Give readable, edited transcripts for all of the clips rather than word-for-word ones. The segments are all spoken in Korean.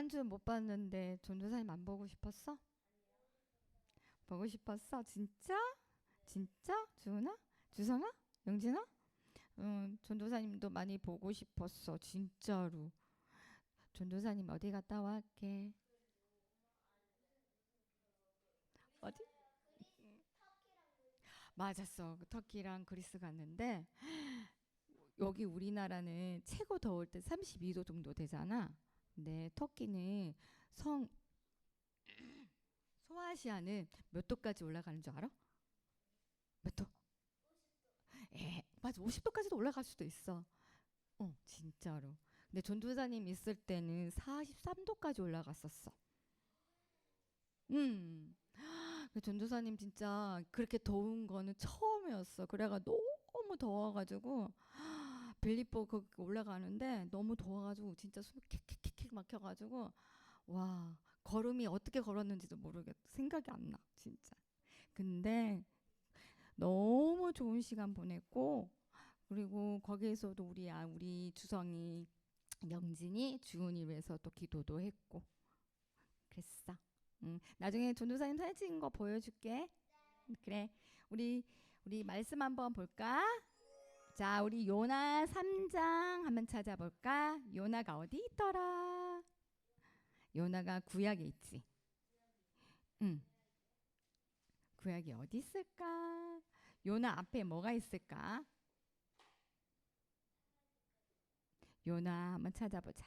지난주 못 봤는데 전도사님 안 보고 싶었어? 보고 싶었어? 진짜? 진짜? 주은아? 주성아? 영진아? 전도사님도 많이 보고 싶었어. 진짜로. 전도사님 어디 갔다 왔게? 어디? 맞았어. 터키랑 그리스 갔는데 여기 우리나라는 최고 더울 때 32도 정도 되잖아. 근데 터키는 성 소아시아는 몇 도까지 올라가는 줄 알아? 몇 도? 맞아. 50도까지도 올라갈 수도 있어. 진짜로. 근데 전도사님 있을 때는 43도까지 올라갔었어. 음. 그 전도사님 진짜 그렇게 더운 거는 처음이었어. 그래가 너무 더워가지고 빌립보 그 올라가는데 너무 더워가지고 진짜 숨이 킥킥킥킥 막혀가지고 와 걸음이 어떻게 걸었는지도 모르겠 생각이 안 나. 진짜. 근데 너무 좋은 시간 보냈고 그리고 거기에서도 우리 주성이 영진이 주은이 위해서 또 기도도 했고 그랬어. 나중에 전도사님 사진 찍은 거 보여줄게. 그래. 우리 우리 말씀 한번 볼까? 자, 우리 요나 3장 한번 찾아볼까? 요나가 어디 있더라? 요나가 구약에 있지. 응. 구약이 어디 있을까? 요나 앞에 뭐가 있을까? 요나 한번 찾아보자.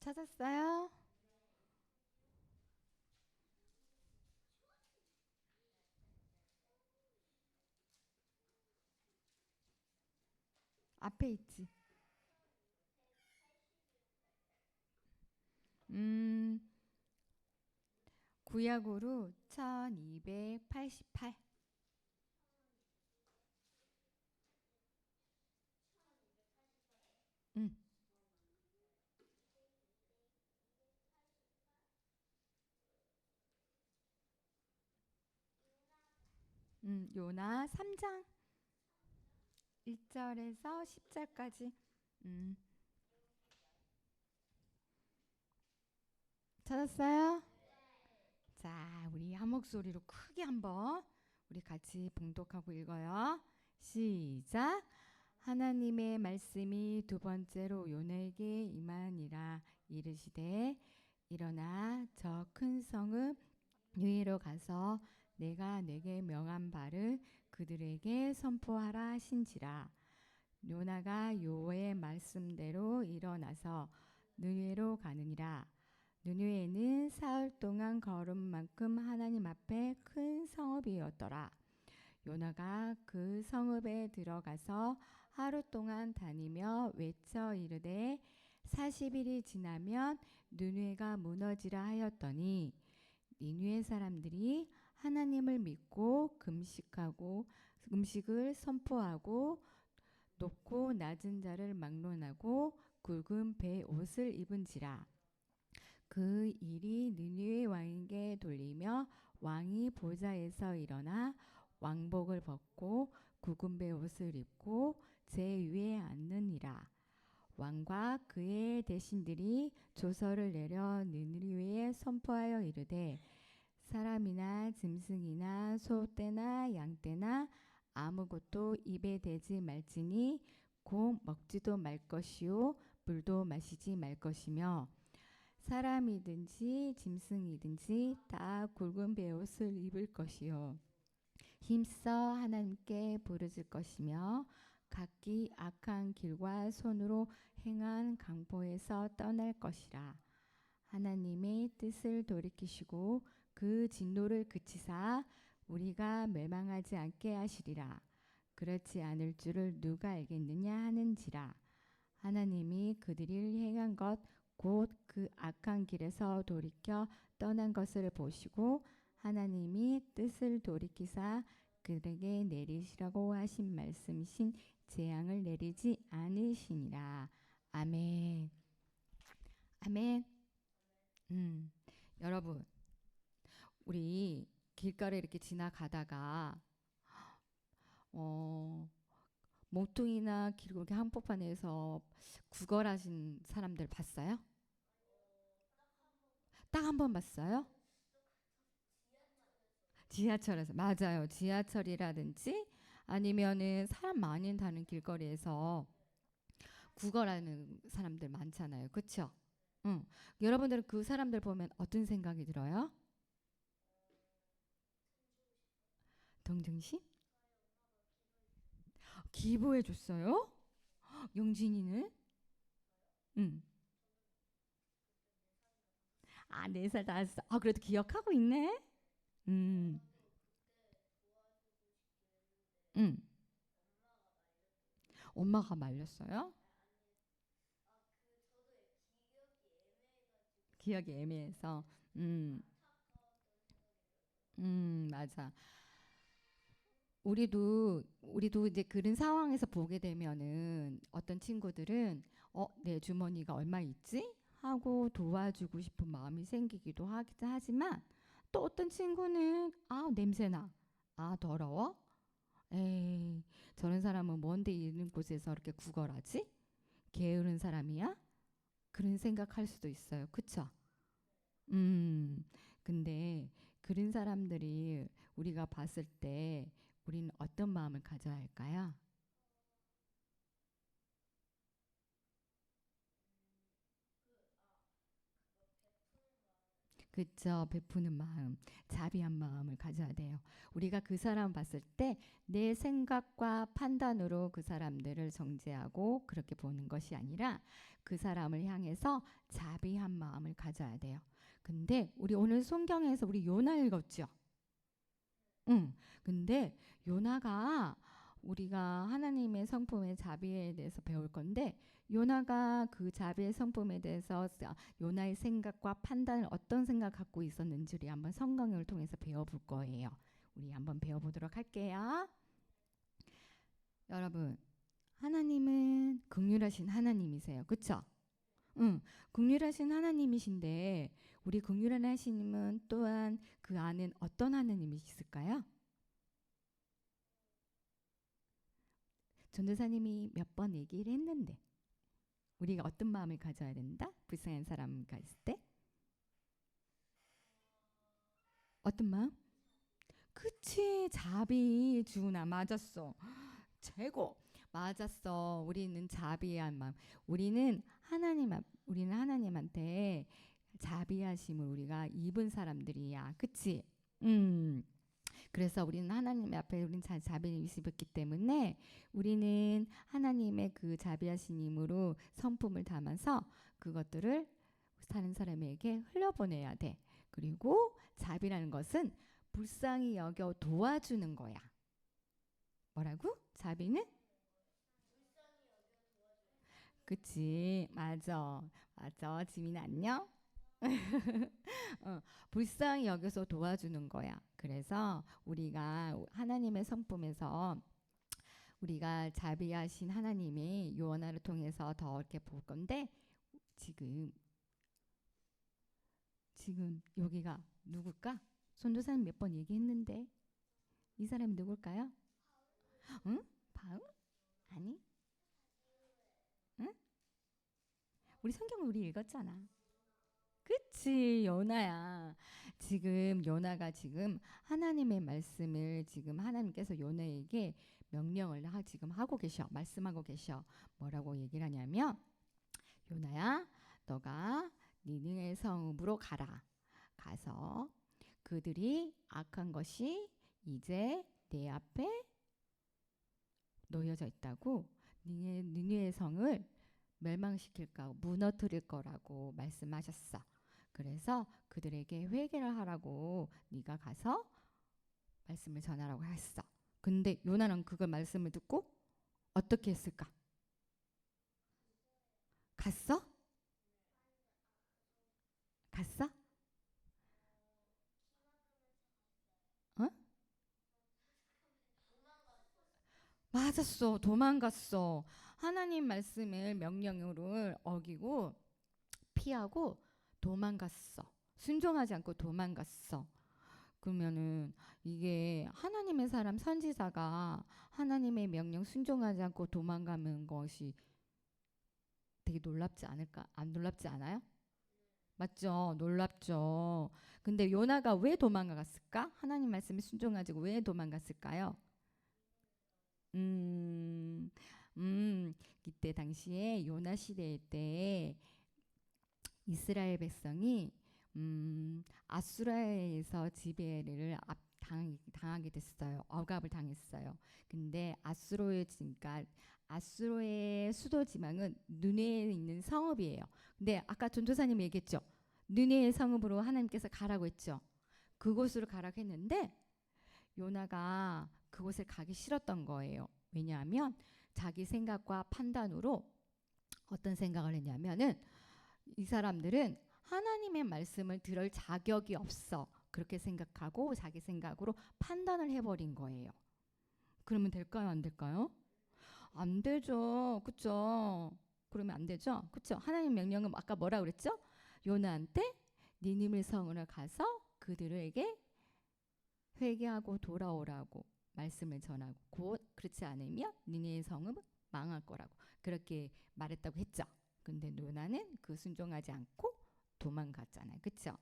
찾았어요? 앞에 있지. 음, 구약으로 1288. 음, 요나 3장 1절에서 10절까지. 음, 찾았어요? 자, 우리 한 목소리로 크게 한번 우리 같이 봉독하고 읽어요. 시작. 하나님의 말씀이 두 번째로 요나에게 임하니라 이르시되 일어나 저 큰 성읍 니느웨로 가서 내가 내게 명한 바를 그들에게 선포하라 하신지라. 요나가 여호와의 말씀대로 일어나서 느웨로 가느니라. 느웨는 사흘 동안 걸은 만큼 하나님 앞에 큰 성읍이었더라. 요나가 그 성읍에 들어가서 하루 동안 다니며 외쳐 이르되 40일이 지나면 느웨가 무너지라 하였더니 니느웨 사람들이 하나님을 믿고 금식하고 음식을 선포하고 높고 낮은 자를 막론하고 굵은 배 옷을 입은지라. 그 일이 느느웨 왕에게 돌리며 왕이 보좌에서 일어나 왕복을 벗고 굵은 배 옷을 입고 제 위에 앉느니라. 왕과 그의 대신들이 조서를 내려 느느웨에 선포하여 이르되 사람이나 짐승이나 소떼나 양떼나 아무것도 입에 대지 말지니 곧 먹지도 말 것이요 물도 마시지 말 것이며 사람이든지 짐승이든지 다 굵은 베옷을 입을 것이요 힘써 하나님께 부르질 것이며 각기 악한 길과 손으로 행한 강포에서 떠날 것이라. 하나님의 뜻을 돌이키시고 그 진노를 그치사 우리가 멸망하지 않게 하시리라. 그렇지 않을 줄을 누가 알겠느냐 하는지라. 하나님이 그들이 행한 것 곧 그 악한 길에서 돌이켜 떠난 것을 보시고 하나님이 뜻을 돌이키사 그들에게 내리시라고 하신 말씀이신 재앙을 내리지 않으시니라. 아멘. 아멘. 음, 여러분, 우리 길가를 이렇게 지나가다가 어, 모퉁이나 길고기 한복판에서 구걸하신 사람들 봤어요? 딱 한 번 봤어요? 지하철에서 맞아요. 지하철이라든지 아니면은 사람 많이 다는 길거리에서 구걸하는 사람들 많잖아요. 그렇죠? 응. 여러분들은 그 사람들 보면 어떤 생각이 들어요? 동정심? 기부해 줬어요? 영진이는? 응. 아, 4살 다섯 아, 그래도 기억하고 있네? 음, 응. 엄마가 말렸어요? 기억이 애매해서. 음, 맞아. 우리도 이제 그런 상황에서 보게 되면은 어떤 친구들은 내 주머니가 얼마 있지? 하고 도와주고 싶은 마음이 생기기도 하지만 또 어떤 친구는 냄새나. 더러워? 에이, 저런 사람은 뭔데 이런 곳에서 이렇게 구걸하지? 게으른 사람이야? 그런 생각할 수도 있어요. 그쵸? 음, 근데 그런 사람들이 우리가 봤을 때 우리는 어떤 마음을 가져야 할까요? 그쵸. 베푸는 마음, 자비한 마음을 가져야 돼요. 우리가 그 사람 봤을 때 내 생각과 판단으로 그 사람들을 정죄하고 그렇게 보는 것이 아니라 그 사람을 향해서 자비한 마음을 가져야 돼요. 근데 우리 오늘 성경에서 우리 요나 읽었죠? 응. 근데 요나가 우리가 하나님의 성품의 자비에 대해서 배울 건데 요나가 그 자비의 성품에 대해서 요나의 생각과 판단을 어떤 생각 갖고 있었는지 우리 한번 성경을 통해서 배워볼 거예요. 우리 한번 배워보도록 할게요. 여러분, 하나님은 긍휼하신 하나님이세요. 그쵸? 응, 긍휼하신 하나님이신데 우리 긍휼한 하나님은 또한 그 안엔 어떤 하나님이 있을까요? 전도사님이 몇 번 얘기를 했는데 우리가 어떤 마음을 가져야 된다? 불쌍한 사람과 있을 때 어떤 마음? 그치 자비 주나 맞았어 최고 맞았어 우리는 자비한 마음 우리는 하나님한테 자비하심을 우리가 입은 사람들이야 그치? 음 그래서 우리는 하나님 앞에 우리는 자비를 입었기 때문에 우리는 하나님의 그 자비하신 힘으로 성품을 담아서 그것들을 다른 사람에게 흘려보내야 돼. 그리고 자비라는 것은 불쌍히 여겨 도와주는 거야. 뭐라고? 자비는? 그치. 맞아. 맞아. 지민 안녕? 불쌍히 여겨서 도와주는 거야. 그래서 우리가 하나님의 성품에서 우리가 자비하신 하나님이 요나를 통해서 더 이렇게 볼 건데 지금 여기가 누굴까? 손도사님 몇 번 얘기했는데 이 사람이 누굴까요? 응? 바울? 아니? 응? 우리 성경을 우리 읽었잖아. 그치 요나야. 지금 요나가 지금 하나님의 말씀을 지금 하나님께서 요나에게 명령을 지금 하고 계셔. 말씀하고 계셔. 뭐라고 얘기를 하냐면 요나야 너가 니느웨 성읍으로 가라. 가서 그들이 악한 것이 이제 내 앞에 놓여져 있다고 니느웨 성을 멸망시킬까 무너뜨릴 거라고 말씀하셨어. 그래서 그들에게 회개를 하라고 네가 가서 말씀을 전하라고 했어. 근데 요나는 그걸 말씀을 듣고 어떻게 했을까? 갔어? 맞았어. 도망갔어. 하나님 말씀을 명령으로 어기고 피하고 도망갔어. 순종하지 않고 도망갔어. 그러면은 이게 하나님의 사람 선지자가 하나님의 명령 순종하지 않고 도망가는 것이 되게 놀랍지 않을까? 안 놀랍지 않아요? 맞죠? 놀랍죠. 근데 요나가 왜 도망갔을까? 하나님 말씀에 순종하지 왜 도망갔을까요? 음, 이때 당시에 요나 시대 때 이스라엘 백성이 아수라에서 지배를 당하게 됐어요. 억압을 당했어요. 근데 그러니까 아수로의 수도 지방은 느네에 있는 성읍이에요. 근데 아까 전도사님 얘기했죠. 느네의 성읍으로 하나님께서 가라고 했죠. 그곳으로 가라고 했는데 요나가 그곳에 가기 싫었던 거예요. 왜냐하면 자기 생각과 판단으로 어떤 생각을 했냐면은 이 사람들은 하나님의 말씀을 들을 자격이 없어. 그렇게 생각하고 자기 생각으로 판단을 해버린 거예요. 그러면 될까요? 안 될까요? 안 되죠. 그쵸? 그러면 안 되죠. 그쵸? 하나님 명령은 아까 뭐라 그랬죠? 요나한테 니니微성으로 가서 그들에게 회개하고 돌아오라고 말씀을 전하고 곧 그렇지 않으면 니네 성은 망할 거라고 그렇게 말했다고 했죠. 근데 요나는 그 순종하지 않고 도망갔잖아요. 그렇죠?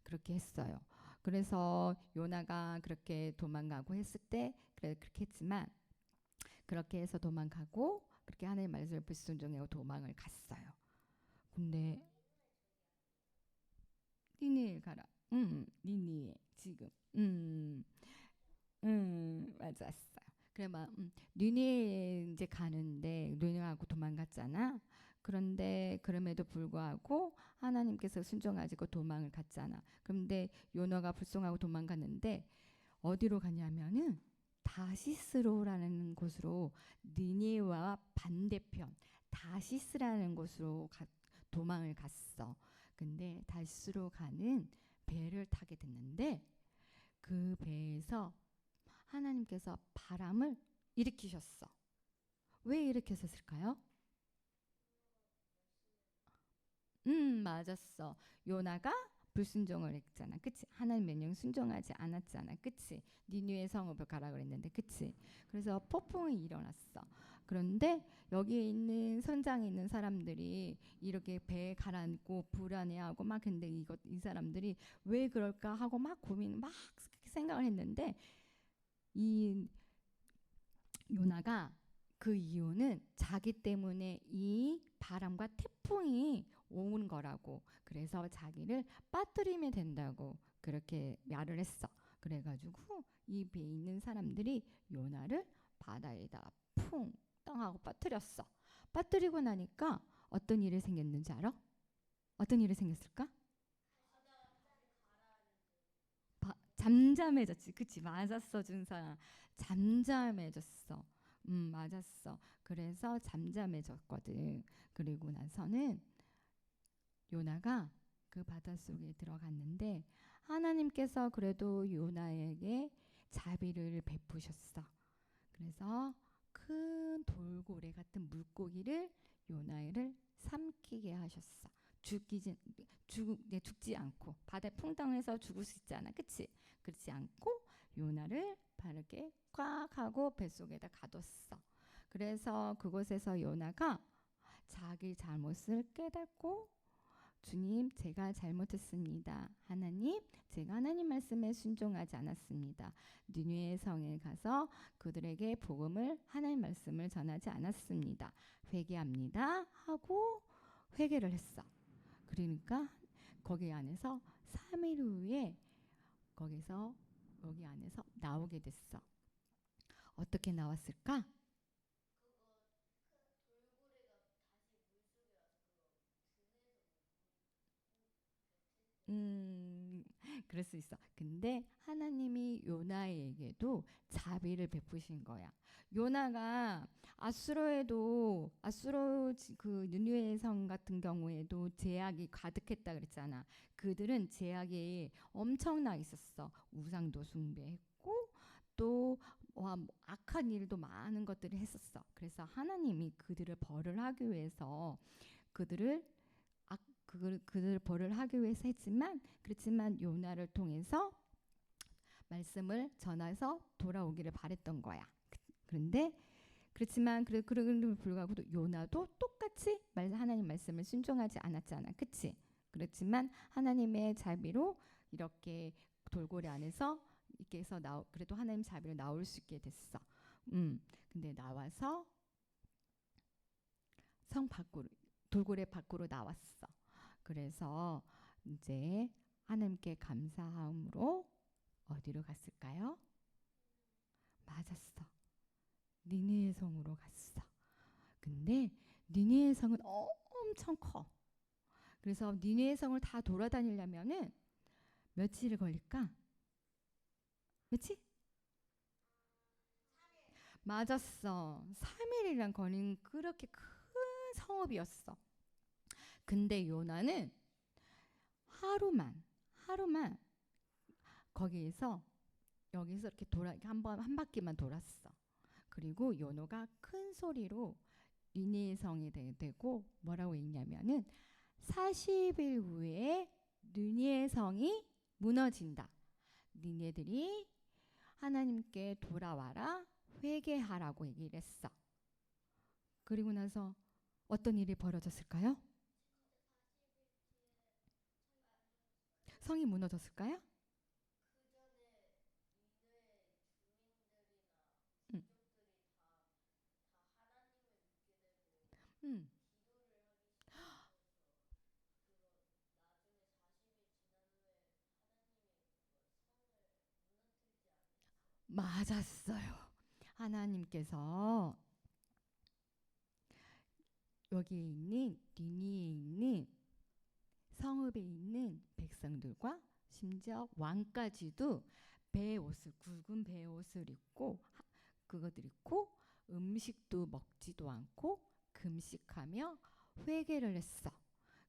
그렇게 했어요. 그래서 요나가 그렇게 도망가고 했을 때 그렇게 했지만 그렇게 해서 도망가고 그렇게 하나님의 말씀을 불순종하고 도망을 갔어요. 근데 니네 가라. 니네 지금. 맞았어. 그래 막 니네 이제 가는데 니네하고 도망갔잖아. 그런데 그럼에도 불구하고 하나님께서 순종하시고 도망을 갔잖아. 그런데 요나가 불송하고 도망갔는데 어디로 가냐면은 다시스로라는 곳으로 니네와 반대편 다시스라는 곳으로 도망을 갔어. 근데 다시스로 가는 배를 타게 됐는데 그 배에서 하나님께서 바람을 일으키셨어. 왜 일으켰을까요? 맞았어. 요나가 불순종을 했잖아. 그치? 하나님 명령 순종하지 않았잖아. 그치? 니느웨 성읍을 가라 그랬는데. 그치? 그래서 폭풍이 일어났어. 그런데 여기에 있는 선장에 있는 사람들이 이렇게 배에 가라앉고 불안해하고 막 근데 이 사람들이 왜 그럴까 하고 막 고민 막 생각을 했는데 이 요나가 그 이유는 자기 때문에 이 바람과 태풍이 오는 거라고. 그래서 자기를 빠뜨리면 된다고 그렇게 말을 했어. 그래가지고 이 배에 있는 사람들이 요나를 바다에다 풍 땅하고 빠뜨렸어. 빠뜨리고 나니까 어떤 일이 생겼는지 알아? 어떤 일이 생겼을까? 잠잠해졌지. 그치? 맞았어, 준서야. 잠잠해졌어. 맞았어. 그래서 잠잠해졌거든. 그리고 나서는 요나가 그 바닷속에 들어갔는데 하나님께서 그래도 요나에게 자비를 베푸셨어. 그래서 큰 돌고래 같은 물고기를 요나를 삼키게 하셨어. 죽지 않고 바다에 풍덩해서 죽을 수 있잖아. 그치? 그렇지 않고 요나를 바르게 꽉 하고 뱃속에다 가뒀어. 그래서 그곳에서 요나가 자기 잘못을 깨닫고 주님, 제가 잘못했습니다. 하나님, 제가 하나님 말씀에 순종하지 않았습니다. 니느웨 성에 가서 그들에게 복음을 하나님 말씀을 전하지 않았습니다. 회개합니다. 하고 회개를 했어. 그러니까 거기 안에서 3일 후에 거기서 여기 안에서 나오게 됐어. 어떻게 나왔을까? 음, 그럴 수 있어. 근데 하나님이 요나에게도 자비를 베푸신 거야. 요나가 아수로 그 느느웨 성 같은 경우에도 제약이 가득했다 그랬잖아. 그들은 제약이 엄청나 있었어. 우상도 숭배했고 또 악한 일도 많은 것들을 했었어. 그래서 하나님이 그들을 벌을 하기 위해서 그들을 그들을 벌을 하기 위해서 했지만, 그렇지만 요나를 통해서 말씀을 전해서 돌아오기를 바랬던 거야. 그런데 그렇지만 그럼에도 불구하고 요나도 똑같이 하나님 말씀을 순종하지 않았잖아. 그치? 그렇지만 하나님의 자비로 이렇게 돌고래 안에서 이렇게 해서 그래도 하나님 자비로 나올 수 있게 됐어. 근데 나와서 성 밖으로, 돌고래 밖으로 나왔어. 그래서 이제 하나님께 감사함으로 어디로 갔을까요? 맞았어. 니느웨 성으로 갔어. 근데 니느웨 성은 엄청 커. 그래서 니느웨 성을 다 돌아다니려면은 며칠이 걸릴까? 며칠? 맞았어. 3일이란 거는 그렇게 큰 성읍이었어. 근데 요나는 하루만 거기에서 여기서 이렇게 한 바퀴만 돌았어. 그리고 요노가 큰 소리로 니느웨 성이 되고 뭐라고 했냐면은 40일 후에 니느웨 성이 무너진다. 니네들이 하나님께 돌아와라, 회개하라고 얘기를 했어. 그리고 나서 어떤 일이 벌어졌을까요? 성이 무너졌을까요? 음. 음. 맞았어요. 하나님께서 여기에 있는 니니에 있는 성읍에 있는 백성들과 심지어 왕까지도 굵은 베옷을 입고 그것들 입고 음식도 먹지도 않고 금식하며 회개를 했어.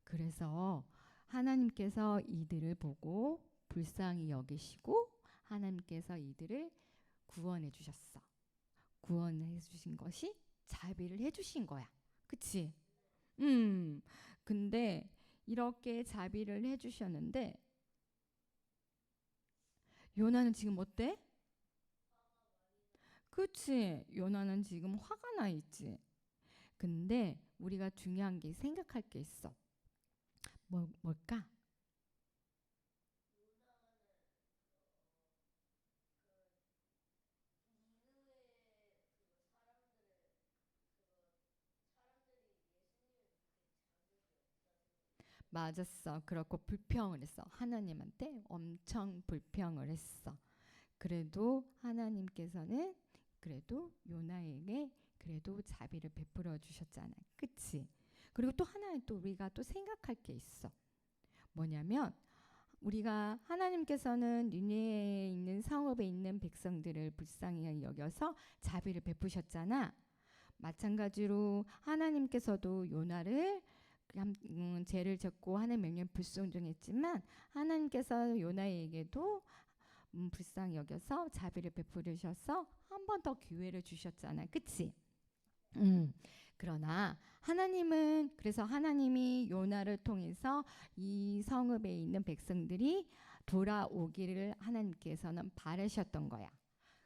그래서 하나님께서 이들을 보고 불쌍히 여기시고 하나님께서 이들을 구원해 주셨어. 구원해 주신 것이 자비를 해 주신 거야. 그치? 근데 이렇게 자비를 해 주셨는데 요나는 지금 어때? 그치? 요나는 지금 화가 나 있지. 근데 우리가 중요한 게 생각할 게 있어. 뭘까? 맞았어. 그렇고 불평을 했어. 하나님한테 엄청 불평을 했어. 그래도 하나님께서는 그래도 요나에게 그래도 자비를 베풀어 주셨잖아. 그치? 그리고 또 하나 또 우리가 또 생각할 게 있어. 뭐냐면 우리가 하나님께서는 니네에 있는 성읍에 있는 백성들을 불쌍히 여겨서 자비를 베푸셨잖아. 마찬가지로 하나님께서도 요나를 죄를 졌고 하나님 명령 불순종했지만 하나님께서 요나에게도 불쌍히 여겨서 자비를 베풀으셔서 한 번 더 기회를 주셨잖아. 그치? 그러나 하나님은 그래서 하나님이 요나를 통해서 이 성읍에 있는 백성들이 돌아오기를 하나님께서는 바라셨던 거야.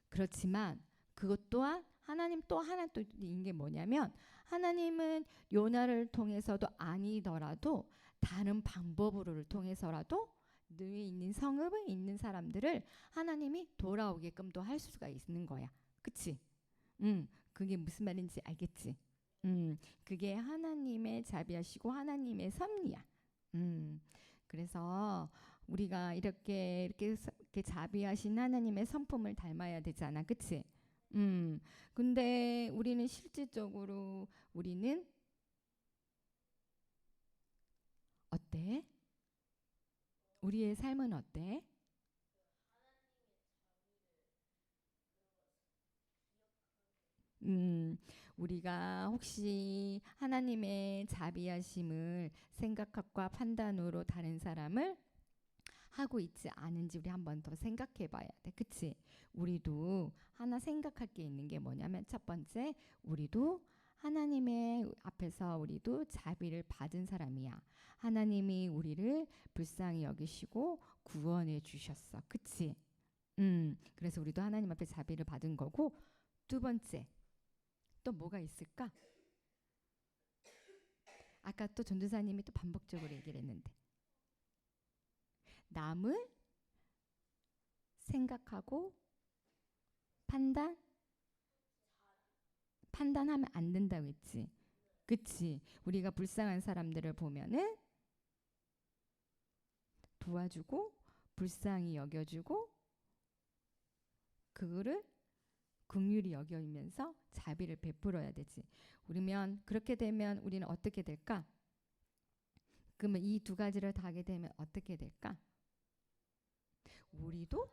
그렇지만 그것 또한 하나님 또 하나 또 있는 게 뭐냐면 하나님은 요나를 통해서도 아니더라도 다른 방법으로를 통해서라도 너에 있는 성읍에 있는 사람들을 하나님이 돌아오게끔 또 할 수가 있는 거야. 그치? 그게 무슨 말인지 알겠지? 그게 하나님의 자비하시고 하나님의 섭리야. 그래서 우리가 이렇게 자비하신 하나님의 성품을 닮아야 되잖아. 그치? 근데 우리는 실질적으로 우리는 어때? 우리의 삶은 어때? 우리가 혹시 하나님의 자비하심을 생각과 판단으로 다른 사람을 하고 있지 않은지 우리 한 번 더 생각해 봐야 돼. 그치? 우리도 하나 생각할 게 있는 게 뭐냐면 첫 번째, 우리도 하나님의 앞에서 우리도 자비를 받은 사람이야. 하나님이 우리를 불쌍히 여기시고 구원해 주셨어. 그치? 그래서 우리도 하나님 앞에 자비를 받은 거고, 두 번째, 또 뭐가 있을까? 아까 또 전도사님이 또 반복적으로 얘기를 했는데, 남을 생각하고 판단하면 안 된다고 했지. 그치? 우리가 불쌍한 사람들을 보면은 도와주고 불쌍히 여겨주고 그거를 긍휼히 여기면서 자비를 베풀어야 되지. 우리면 그렇게 되면 우리는 어떻게 될까? 그러면 이 두 가지를 다 하게 되면 어떻게 될까? 우리도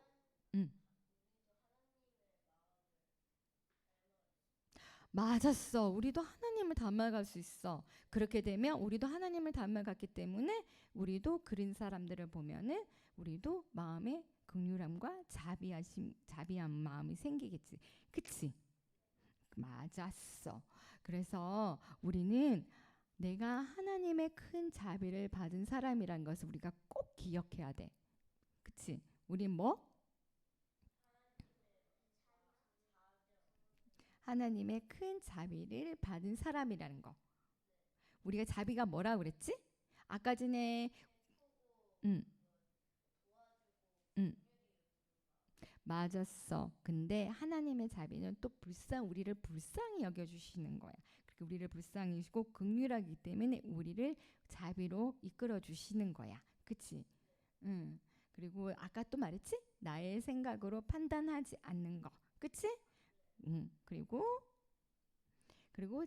맞았어. 우리도 하나님을 닮아갈 수 있어. 그렇게 되면 우리도 하나님을 닮아갔기 때문에 우리도 그런 사람들을 보면은 우리도 마음에 긍휼함과 자비한 마음이 생기겠지. 그치? 맞았어. 그래서 우리는 내가 하나님의 큰 자비를 받은 사람이란 것을 우리가 꼭 기억해야 돼. 그치? 우린 뭐? 하나님의 큰 자비를 받은 사람이라는 거. 우리가 자비가 뭐라 그랬지? 아까 전에 음, 음, 맞았어. 근데 하나님의 자비는 또 우리를 불쌍히 여겨주시는 거야. 그렇게 우리를 불쌍히 여기시고 긍휼하기 때문에 우리를 자비로 이끌어 주시는 거야. 그치? 응. 그리고 아까 또 말했지? 나의 생각으로 판단하지 않는 거. 그치? 응. 그리고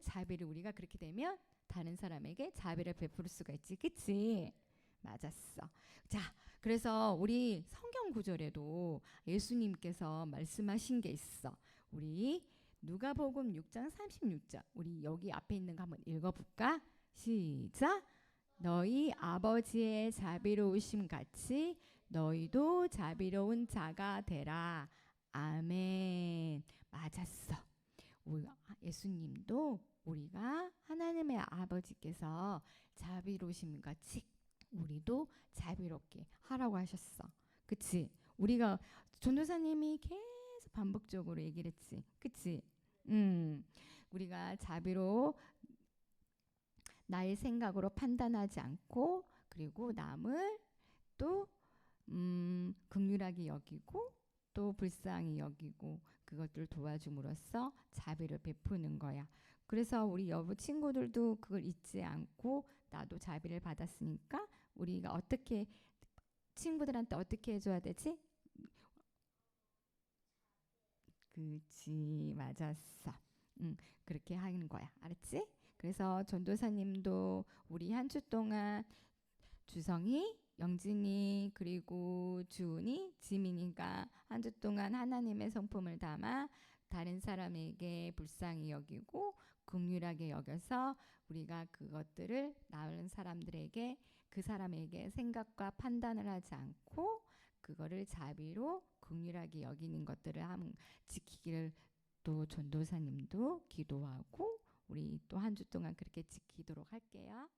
자비를 우리가 그렇게 되면 다른 사람에게 자비를 베풀 수가 있지. 그치? 맞았어. 자, 그래서 우리 성경 구절에도 예수님께서 말씀하신 게 있어. 우리 누가복음 6장 36절. 우리 여기 앞에 있는 거 한번 읽어볼까? 시작. 너희 아버지의 자비로우심 같이 너희도 자비로운 자가 되라. 아멘. 맞았어. 예수님도 우리가 하나님의 아버지께서 자비로우심 같이 우리도 자비롭게 하라고 하셨어. 그치? 우리가 전도사님이 계속 반복적으로 얘기를 했지. 그치? 음, 우리가 자비로 나의 생각으로 판단하지 않고 그리고 남을 또 긍휼하게 여기고 또 불쌍히 여기고 그것들을 도와줌으로써 자비를 베푸는 거야. 그래서 우리 여부 친구들도 그걸 잊지 않고 나도 자비를 받았으니까 우리가 어떻게 친구들한테 어떻게 해줘야 되지? 그치, 맞았어. 그렇게 하는 거야. 알았지? 그래서 전도사님도 우리 한 주 동안 주성이, 영진이, 그리고 주은이, 지민이가 한 주 동안 하나님의 성품을 담아 다른 사람에게 불쌍히 여기고 긍휼하게 여겨서 우리가 그것들을 다른 사람들에게 그 사람에게 생각과 판단을 하지 않고 그거를 자비로 긍휼하게 여기는 것들을 지키기를 또 전도사님도 기도하고 우리 또 한 주 동안 그렇게 지키도록 할게요.